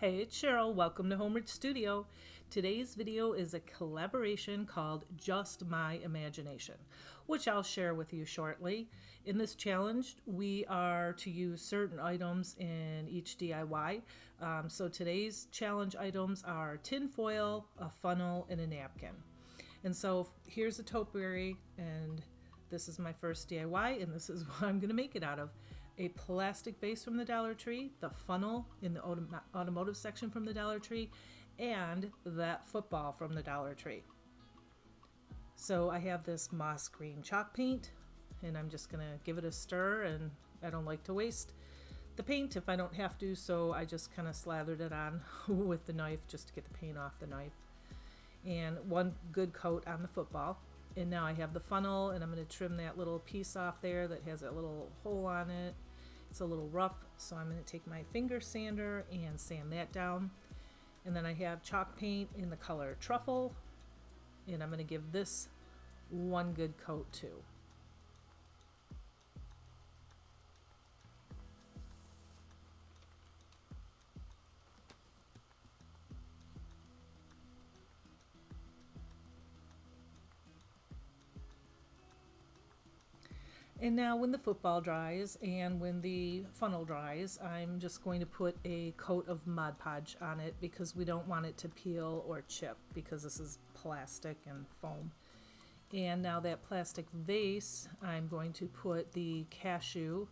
Hey, it's Cheryl. Welcome to Homeward Studio. Today's video is a collaboration called Just My Imagination, which I'll share with you shortly. In this challenge, we are to use certain items in each DIY. So today's challenge items are tin foil, a funnel, and a napkin. And so here's a topiary, and this is my first DIY, and this is what I'm going to make it out of. A plastic vase from the Dollar Tree, the funnel in the automotive section from the Dollar Tree, and that football from the Dollar Tree. So I have this moss green chalk paint, and I'm just going to give it a stir, and I don't like to waste the paint if I don't have to, so I just kind of slathered it on with the knife just to get the paint off the knife. And one good coat on the football. And now I have the funnel, and I'm going to trim that little piece off there that has a little hole on it. It's a little rough, so I'm going to take my finger sander and sand that down. And then I have chalk paint in the color truffle, and I'm going to give this one good coat too. And now when the football dries and when the funnel dries, I'm just going to put a coat of Mod Podge on it because we don't want it to peel or chip because this is plastic and foam. And now that plastic vase, I'm going to put the cashew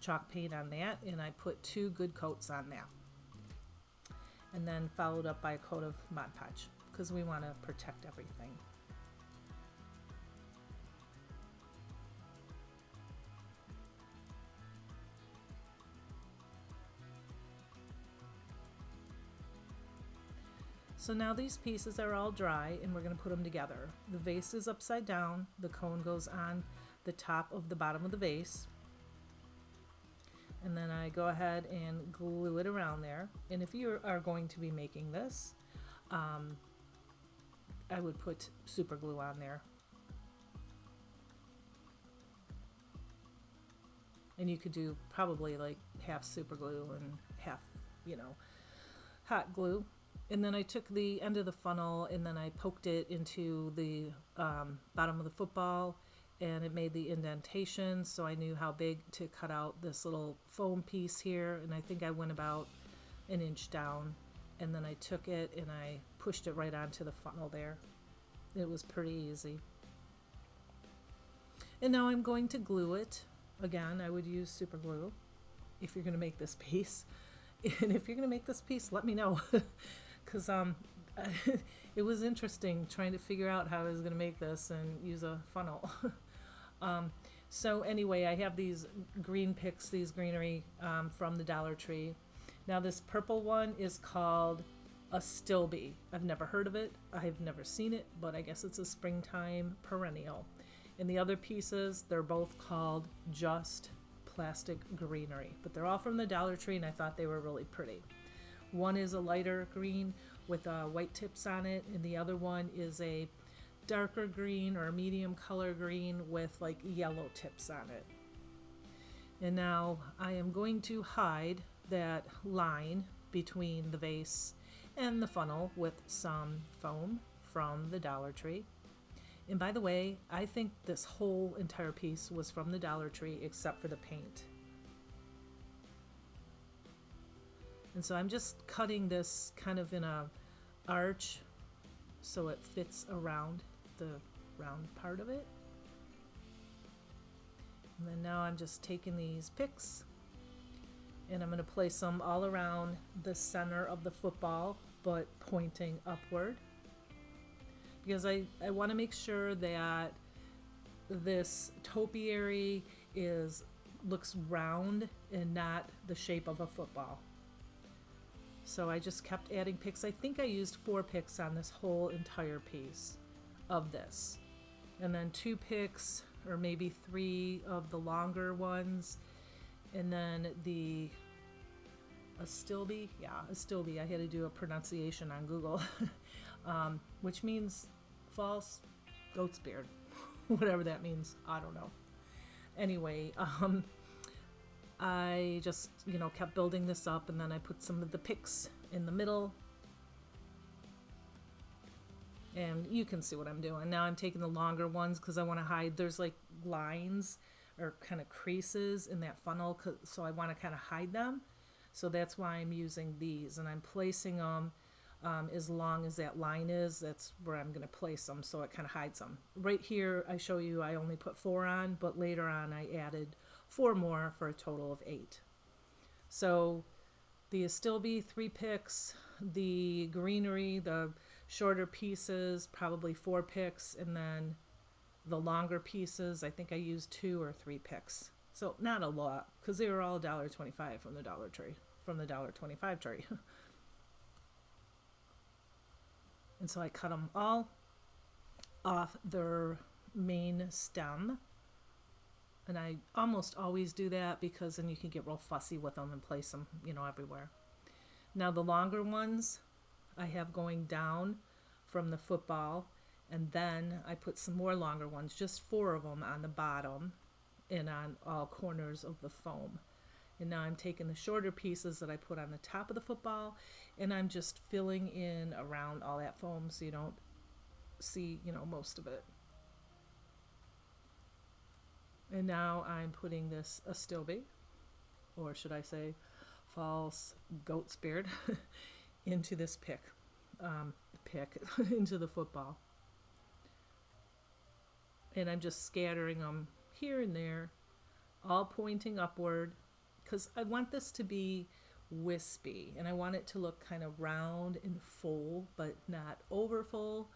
chalk paint on that, and I put 2 good coats on that. And then followed up by a coat of Mod Podge because we want to protect everything. So now these pieces are all dry, and we're going to put them together. The vase is upside down, the cone goes on the top of the bottom of the vase, and then I go ahead and glue it around there. And if you are going to be making this, I would put super glue on there. And you could do probably like half super glue and half, hot glue. And then I took the end of the funnel and then I poked it into the bottom of the football, and it made the indentation, so I knew how big to cut out this little foam piece here, and I think I went about 1 inch down, and then I took it and I pushed it right onto the funnel there. It was pretty easy. And now I'm going to glue it. Again, I would use super glue if you're going to make this piece. And if you're going to make this piece, let me know. Because it was interesting trying to figure out how I was going to make this and use a funnel. So anyway, I have these green picks, these greenery from the Dollar Tree. Now this purple one is called a stilby. I've never heard of it. I've never seen it, but I guess it's a springtime perennial. And the other pieces, they're both called just plastic greenery, but they're all from the Dollar Tree, and I thought they were really pretty. One is a lighter green with white tips on it, and the other one is a darker green or a medium color green with like yellow tips on it. And now I am going to hide that line between the vase and the funnel with some foam from the Dollar Tree. And by the way, I think this whole entire piece was from the Dollar Tree except for the paint. And so I'm just cutting this kind of in a arch so it fits around the round part of it. And then now I'm just taking these picks and I'm going to place them all around the center of the football, but pointing upward. Because I want to make sure that this topiary looks round and not the shape of a football. So I just kept adding picks. I think I used 4 picks on this whole entire piece of this. And then 2 picks, or maybe 3 of the longer ones. And then a stilby. I had to do a pronunciation on Google, which means false goat's beard. Whatever that means, I don't know. Anyway, I just, kept building this up, and then I put some of the picks in the middle. And you can see what I'm doing. Now I'm taking the longer ones because I want to hide, there's like lines or kind of creases in that funnel, so I want to kind of hide them. So that's why I'm using these, and I'm placing them as long as that line is. That's where I'm going to place them, so it kind of hides them. Right here I show you I only put 4 on, but later on I added 4 more for a total of 8. So the astilbe, 3 picks, the greenery, the shorter pieces, probably 4 picks, and then the longer pieces, I think I used 2 or 3 picks. So not a lot, because they were all $1.25 from the Dollar Tree, from the $1.25 tree. And so I cut them all off their main stem. And I almost always do that because then you can get real fussy with them and place them, everywhere. Now the longer ones I have going down from the football, and then I put some more longer ones, just 4 of them on the bottom and on all corners of the foam. And now I'm taking the shorter pieces that I put on the top of the football, and I'm just filling in around all that foam so you don't see, most of it. And now I'm putting this astilbe, or should I say false goat's beard, into this pick into the football. And I'm just scattering them here and there, all pointing upward, because I want this to be wispy, and I want it to look kind of round and full, but not over full.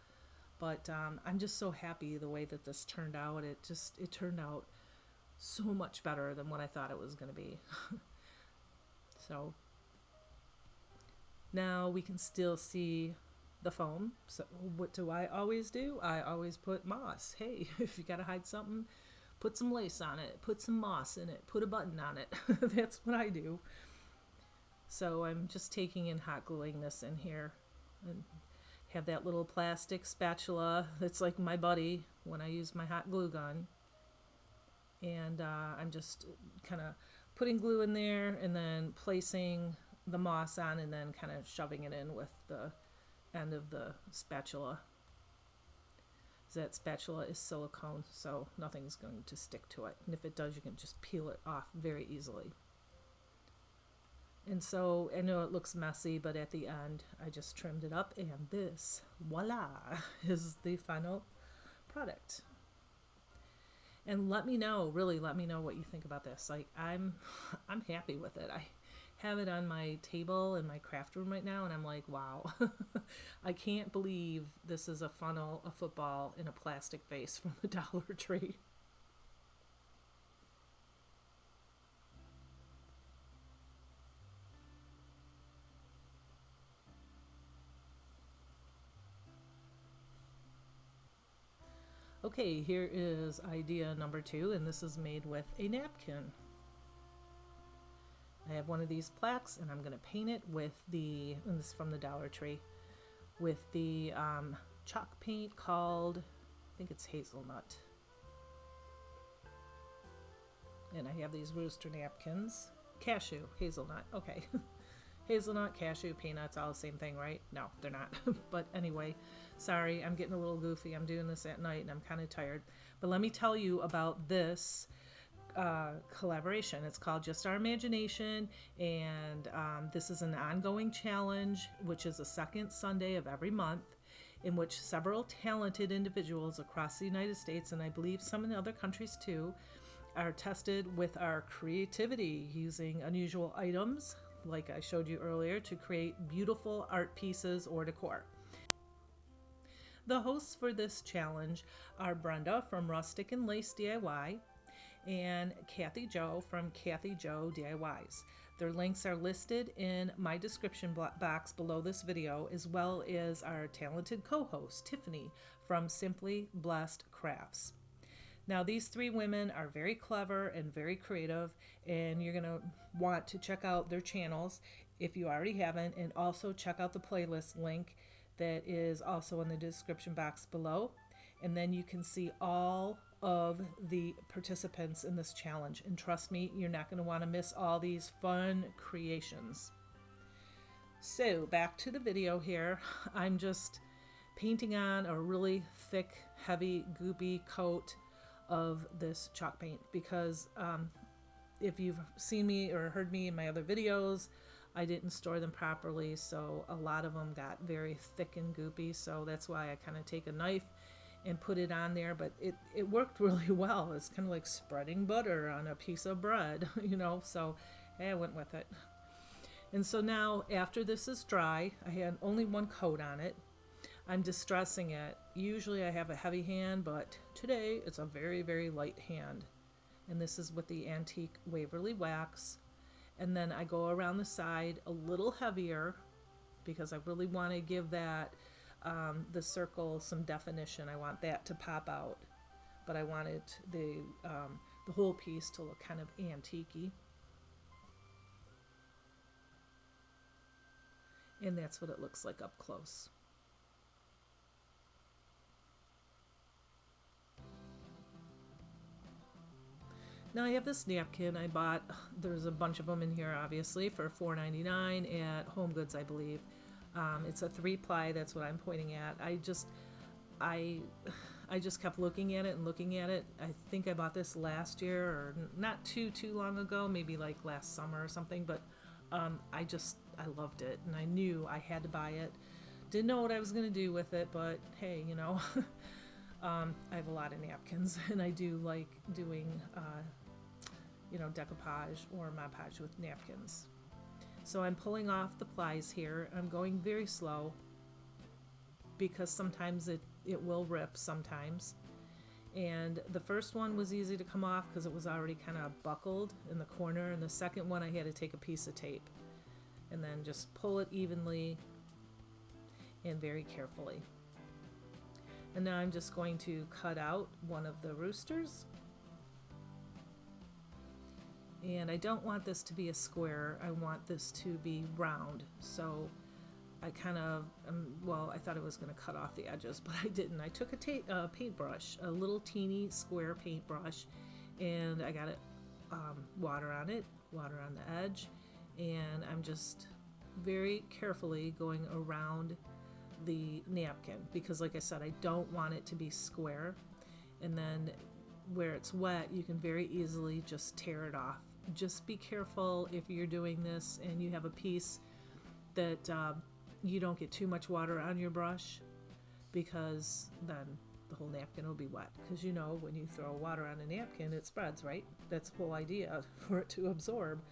But I'm just so happy the way that this turned out. It turned out so much better than what I thought it was going to be. So now we can still see the foam. So what do I always do? I always put moss. Hey, if you gotta hide something, put some lace on it, put some moss in it, put a button on it. That's what I do. So I'm just taking and hot gluing this in here, and have that little plastic spatula that's like my buddy when I use my hot glue gun. And I'm just kind of putting glue in there and then placing the moss on, and then kind of shoving it in with the end of the spatula. That spatula is silicone, so nothing's going to stick to it. And if it does, you can just peel it off very easily. And so I know it looks messy, but at the end I just trimmed it up, and this, voila, is the final product. And let me know what you think about this. Like, I'm happy with it. I have it on my table in my craft room right now, and I'm like, wow. I can't believe this is a funnel, a football, in a plastic vase from the Dollar Tree. Okay, here is idea number 2, and this is made with a napkin. I have one of these plaques, and I'm going to paint it with and this is from the Dollar Tree, with the chalk paint called, I think it's hazelnut. And I have these rooster napkins. Cashew, hazelnut, okay. Hazelnut, cashew, peanuts, all the same thing, right? No, they're not. But anyway, sorry, I'm getting a little goofy. I'm doing this at night, and I'm kind of tired. But let me tell you about this collaboration. It's called Just Our Imagination, and this is an ongoing challenge, which is the second Sunday of every month, in which several talented individuals across the United States, and I believe some in other countries too, are tested with our creativity using unusual items, like I showed you earlier, to create beautiful art pieces or decor. The hosts for this challenge are Brenda from Rustic and Lace DIY and Kathy Joe from Kathy Joe DIYs. Their links are listed in my description box below this video, as well as our talented co-host Tiffany from Simply Blessed Crafts. Now, these 3 women are very clever and very creative, and you're going to want to check out their channels if you already haven't, and also check out the playlist link that is also in the description box below. And then you can see all of the participants in this challenge. And trust me, you're not going to want to miss all these fun creations. So back to the video here. I'm just painting on a really thick, heavy, goopy coat of this chalk paint because if you've seen me or heard me in my other videos, I didn't store them properly, so a lot of them got very thick and goopy, so that's why I kind of take a knife and put it on there, but it worked really well. It's kind of like spreading butter on a piece of bread, you know, so hey, I went with it. And so now, after this is dry, I had only one coat on it. I'm distressing it. Usually I have a heavy hand, but today it's a very, very light hand. And this is with the antique Waverly wax. And then I go around the side a little heavier because I really want to give that the circle some definition. I want that to pop out, but I wanted the whole piece to look kind of antique-y. And that's what it looks like up close. Now I have this napkin I bought. There's a bunch of them in here, obviously, for $4.99 at Home Goods, I believe. It's a 3-ply. That's what I'm pointing at. I just kept looking at it and looking at it. I think I bought this last year, or not too long ago, maybe like last summer or something. But I loved it, and I knew I had to buy it. Didn't know what I was gonna do with it, but hey, you know, I have a lot of napkins, and I do like doing, you know, decoupage or Mod Podge with napkins. So I'm pulling off the plies here. I'm going very slow because sometimes it will rip sometimes. And the first one was easy to come off because it was already kind of buckled in the corner, and the second one I had to take a piece of tape and then just pull it evenly and very carefully. And now I'm just going to cut out one of the roosters. And I don't want this to be a square. I want this to be round. So I kind of, well, I thought I was going to cut off the edges, but I didn't. I took a paintbrush, a little teeny square paintbrush, and I got it, water on the edge, and I'm just very carefully going around the napkin because, like I said, I don't want it to be square. And then where it's wet, you can very easily just tear it off. Just be careful if you're doing this and you have a piece that you don't get too much water on your brush, because then the whole napkin will be wet. Because you know, when you throw water on a napkin, it spreads, right? That's the whole idea, for it to absorb.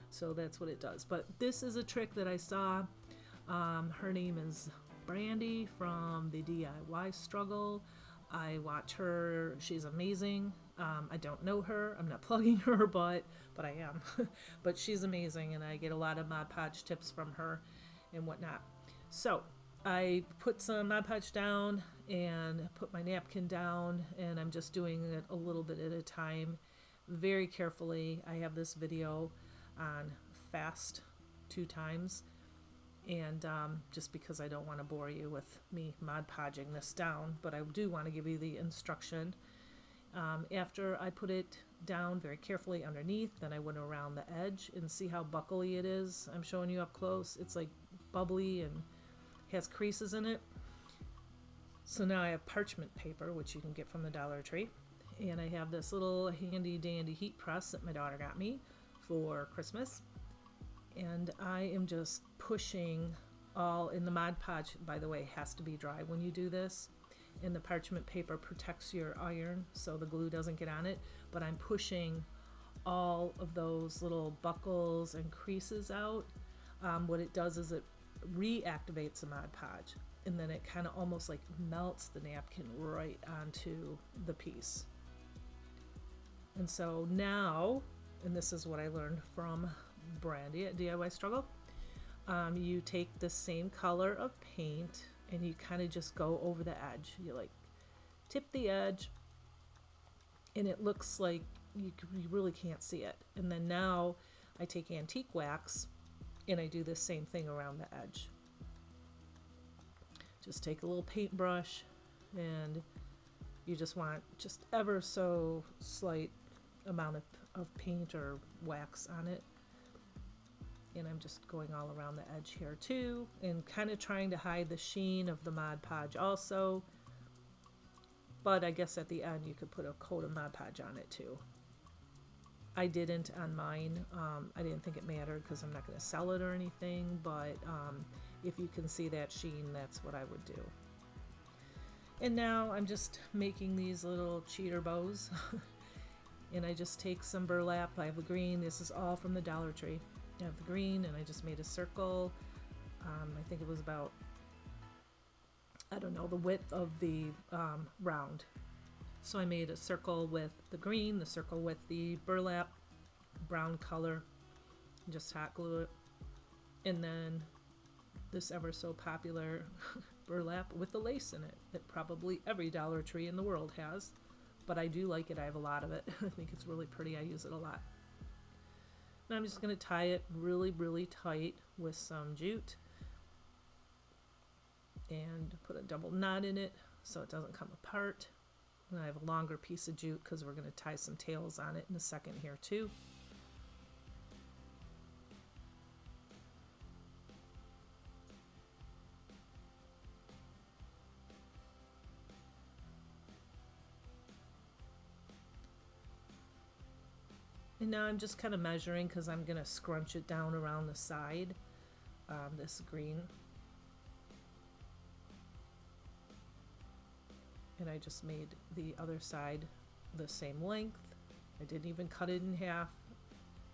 So that's what it does. But this is a trick that I saw. Her name is Brandy from the DIY Struggle. I watch her. She's amazing. I don't know her. I'm not plugging her, but I am. But she's amazing, and I get a lot of Mod Podge tips from her and whatnot. So I put some Mod Podge down and put my napkin down, and I'm just doing it a little bit at a time, very carefully. I have this video on fast 2 times, and just because I don't want to bore you with me Mod Podging this down, but I do want to give you the instruction. After I put it down very carefully underneath, then I went around the edge, and see how buckly it is. I'm showing you up close. It's like bubbly and has creases in it. So now I have parchment paper, which you can get from the Dollar Tree, and I have this little handy dandy heat press that my daughter got me for Christmas, and I am just pushing all in the Mod Podge, by the way, has to be dry when you do this, and the parchment paper protects your iron so the glue doesn't get on it, but I'm pushing all of those little buckles and creases out. What it does is it reactivates the Mod Podge, and then it kind of almost like melts the napkin right onto the piece. And so now, and this is what I learned from Brandy at DIY Struggle, you take the same color of paint and you kind of just go over the edge. You like tip the edge, and it looks like you really can't see it. And then now I take antique wax and I do the same thing around the edge. Just take a little paintbrush and You just want just ever so slight amount of paint or wax on it. And I'm just going all around the edge here too, and kind of trying to hide the sheen of the Mod Podge also. But I guess at the end you could put a coat of Mod Podge on it too. I didn't on mine. I didn't think it mattered because I'm not going to sell it or anything, but if you can see that sheen, that's what I would do. And now I'm just making these little cheater bows. And I just take some burlap. I have the green. This is all from the Dollar Tree. I have the green, and I just made a circle. I think it was about, I don't know, the width of the round. So I made a circle with the green, the circle with the burlap, brown color, just hot glue it. And then this ever so popular burlap with the lace in it that probably every Dollar Tree in the world has. But I do like it. I have a lot of it. I think it's really pretty. I use it a lot. And I'm just going to tie it really, really tight with some jute and put a double knot in it so it doesn't come apart. And I have a longer piece of jute because we're going to tie some tails on it in a second here too. And now I'm just kind of measuring because I'm going to scrunch it down around the side, this green. And I just made the other side the same length. I didn't even cut it in half.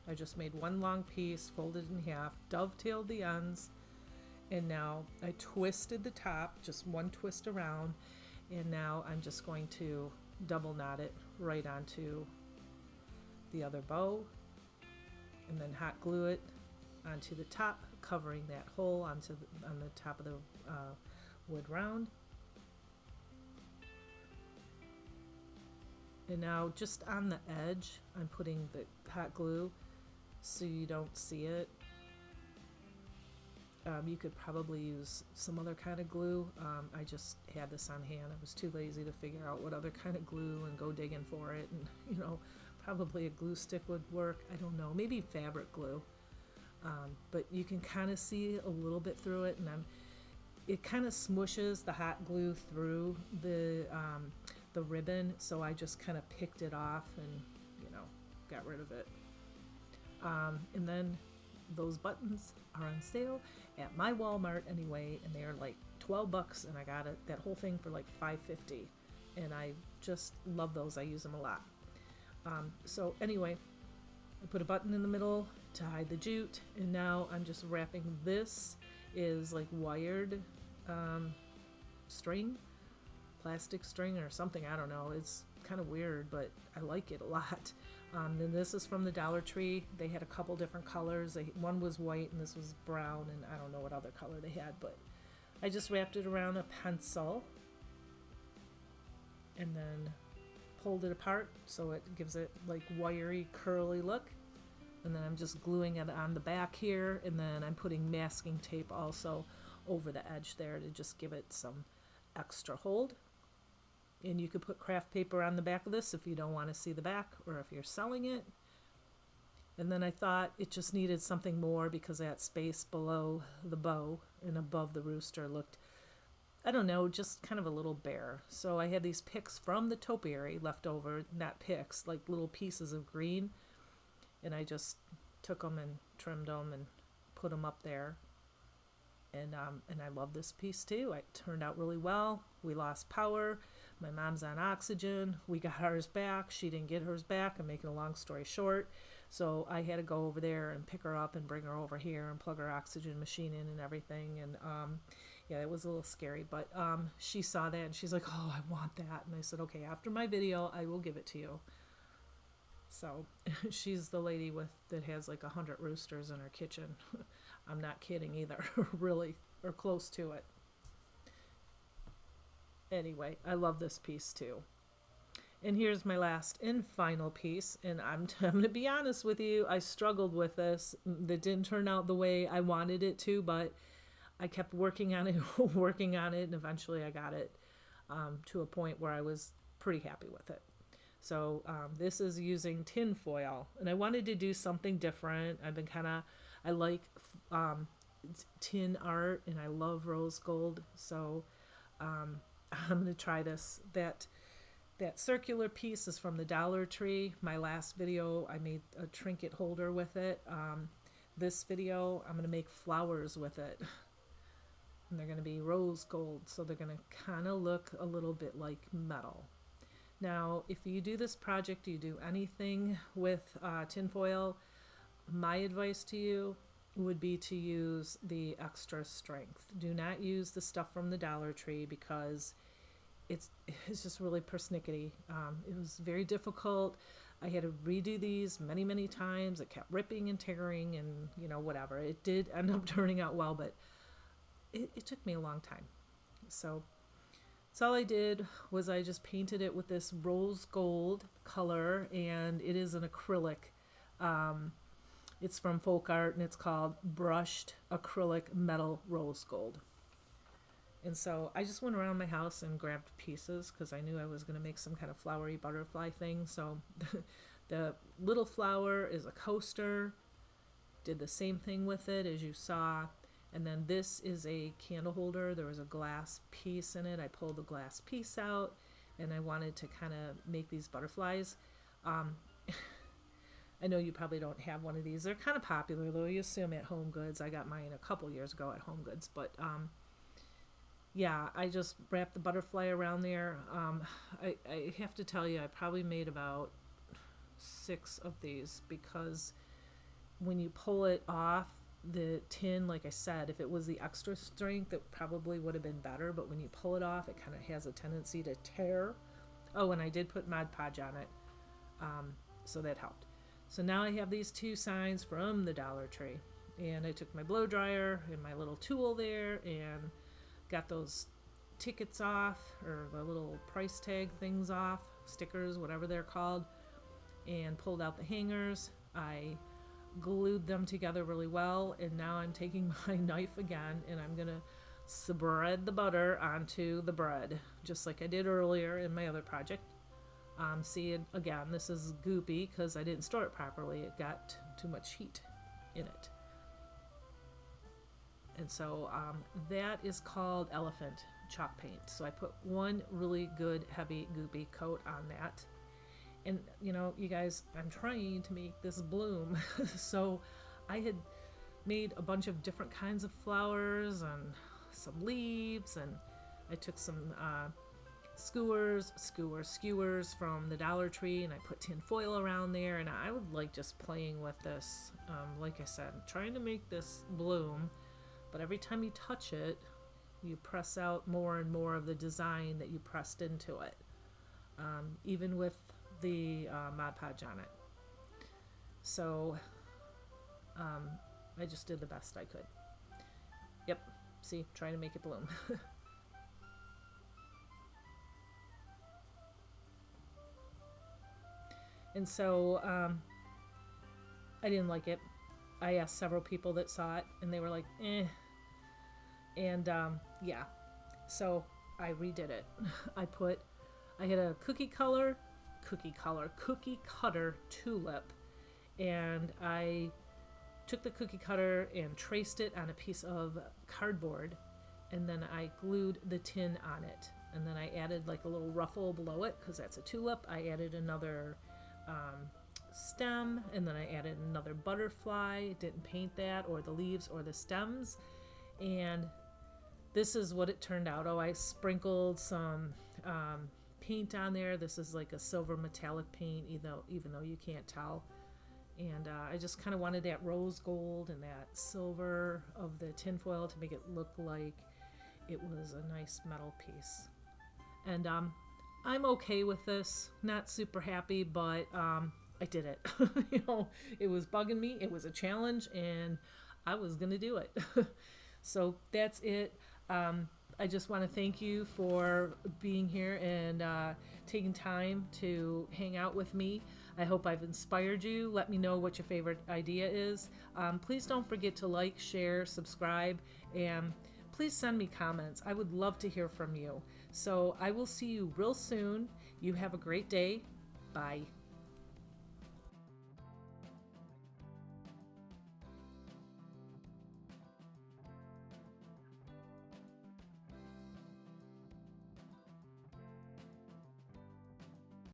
I just made one long piece, folded in half, dovetailed the ends, and now I twisted the top, just one twist around, and now I'm just going to double knot it right onto the other bow, and then hot glue it onto the top, covering that hole on the top of the wood round. And now just on the edge, I'm putting the hot glue so you don't see it. You could probably use some other kind of glue. I just had this on hand. I was too lazy to figure out what other kind of glue and go digging for it. And, you know, probably a glue stick would work. I don't know, maybe fabric glue. But you can kind of see a little bit through it, and it kind of smushes the hot glue through the ribbon, so I just kind of picked it off and, you know, got rid of it. And then those buttons are on sale at my Walmart anyway, and they're like $12, and I got that whole thing for like $5.50, and I just love those. I use them a lot. So anyway, I put a button in the middle to hide the jute, and now I'm just wrapping. This is like wired string, plastic string or something, I don't know. It's kind of weird, but I like it a lot. Then this is from the Dollar Tree. They had a couple different colors. One was white and this was brown, and I don't know what other color they had, but I just wrapped it around a pencil and then pulled it apart so it gives it like wiry, curly look. And then I'm just gluing it on the back here, and then I'm putting masking tape also over the edge there to just give it some extra hold. And you could put craft paper on the back of this if you don't want to see the back, or if you're selling it. And then I thought it just needed something more because that space below the bow and above the rooster looked, I don't know, just kind of a little bare. So I had these picks from the topiary left over, not picks, like little pieces of green. And I just took them and trimmed them and put them up there. And I love this piece too. It turned out really well. We lost power. My mom's on oxygen. We got ours back. She didn't get hers back. I'm making a long story short. So I had to go over there and pick her up and bring her over here and plug her oxygen machine in and everything. And yeah, it was a little scary. But she saw that and she's like, oh, I want that. And I said, okay, after my video, I will give it to you. So she's the lady that has like 100 roosters in her kitchen. I'm not kidding either, really, or close to it. Anyway, I love this piece too. And here's my last and final piece, and I'm going to be honest with you, I struggled with this. That didn't turn out the way I wanted it to, but I kept working on it, and eventually I got it to a point where I was pretty happy with it. So this is using tin foil, and I wanted to do something different. I like tin art, and I love rose gold, so I'm going to try this. That circular piece is from the Dollar Tree. My last video, I made a trinket holder with it. This video, I'm going to make flowers with it. And they're going to be rose gold, so they're going to kind of look a little bit like metal. Now, if you do this project, you do anything with tinfoil, my advice to you would be to use the extra strength. Do not use the stuff from the Dollar Tree because it's just really persnickety. It was very difficult. I had to redo these many, many times. It kept ripping and tearing and, you know, whatever. It did end up turning out well, but it took me a long time. So all I did was I just painted it with this rose gold color, and it is an acrylic. It's from Folk Art, and it's called Brushed Acrylic Metal Rose Gold. And so I just went around my house and grabbed pieces because I knew I was going to make some kind of flowery butterfly thing. So the little flower is a coaster. Did the same thing with it as you saw. And then this is a candle holder. There was a glass piece in it. I pulled the glass piece out, and I wanted to kind of make these butterflies. I know you probably don't have one of these. They're kind of popular, though. You assume at Home Goods. I got mine a couple years ago at Home Goods. But yeah, I just wrapped the butterfly around there. I have to tell you, I probably made about 6 of these because when you pull it off, the tin, like I said, if it was the extra strength, it probably would have been better. But when you pull it off, it kind of has a tendency to tear. Oh, and I did put Mod Podge on it, so that helped. So now I have these 2 signs from the Dollar Tree. And I took my blow dryer and my little tool there and got those tickets off, or the little price tag things off, stickers, whatever they're called, and pulled out the hangers. I glued them together really well, and now I'm taking my knife again and I'm gonna spread the butter onto the bread just like I did earlier in my other project. See, again, this is goopy because I didn't store it properly. It got too much heat in it. And so that is called elephant chalk paint. So I put one really good heavy goopy coat on that. And, you know, you guys, I'm trying to make this bloom. So I had made a bunch of different kinds of flowers and some leaves, and I took some skewers from the Dollar Tree, and I put tin foil around there, and I would like just playing with this. Like I said, trying to make this bloom, but every time you touch it, you press out more and more of the design that you pressed into it, even with the Mod Podge on it. So I just did the best I could. Yep, see, trying to make it bloom. And so I didn't like it. I asked several people that saw it, and they were like, eh. And yeah, so I redid it. I had a cookie cutter tulip, and I took the cookie cutter and traced it on a piece of cardboard, and then I glued the tin on it, and then I added like a little ruffle below it because that's a tulip. I added another stem, and then I added another butterfly. Didn't paint that or the leaves or the stems, and this is what it turned out. Oh, I sprinkled some paint on there. This is like a silver metallic paint, even though you can't tell. And I just kind of wanted that rose gold and that silver of the tinfoil to make it look like it was a nice metal piece. And I'm okay with this. Not super happy, but I did it. You know, it was bugging me. It was a challenge, and I was gonna do it. So that's it. I just want to thank you for being here and taking time to hang out with me. I hope I've inspired you. Let me know what your favorite idea is. Please don't forget to like, share, subscribe, and please send me comments. I would love to hear from you. So I will see you real soon. You have a great day. Bye.